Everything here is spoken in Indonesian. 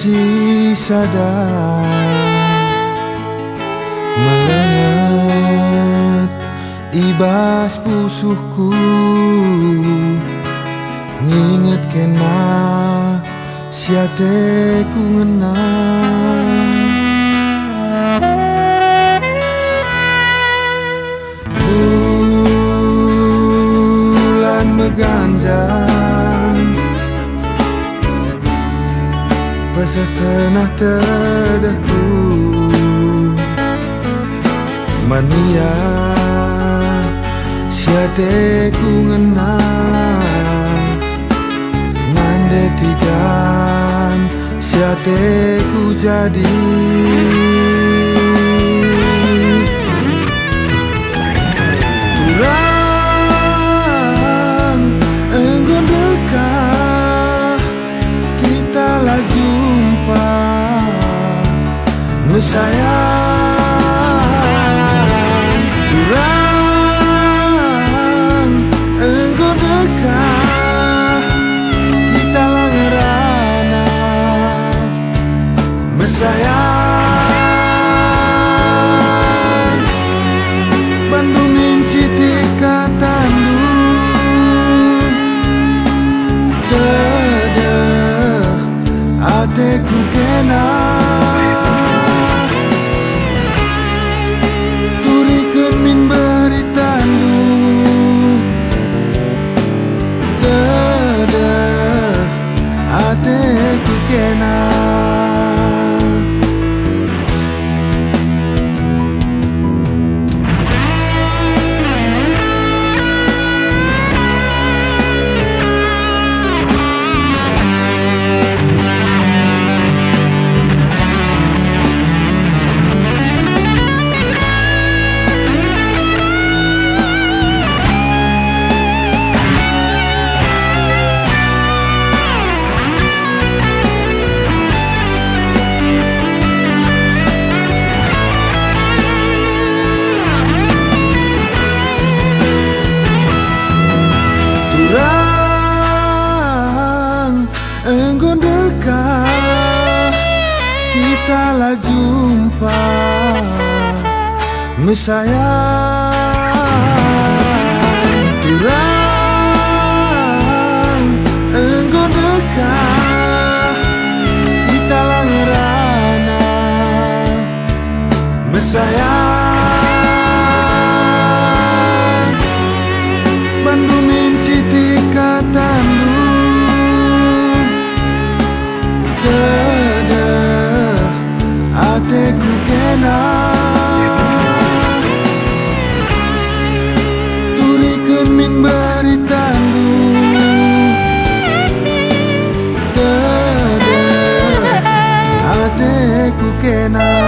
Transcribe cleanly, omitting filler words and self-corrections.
masih sadar melenget ibas pusuhku, nginget kena siate ku ngenang. Bulan meganjang pesetenah terdahku, mania siate ku ngenang, ngande tigan siate ku jadi. Turang engkau dekat, kita lah jumpa mesayang. Turang engkau dekat, kita lah ngerana mesayang. Bandungin Siti Katandu dedeh ateku kena, turikeun min beritandu dedeh ateku kena. Engkau dekat, kita lah jumpa mesayang. Turang engkau dekat, kita lah ngerana mesayang. Bandungin Siti Katandu dedeh ateku kena, turikeun min beritandu dedeh ateku kena.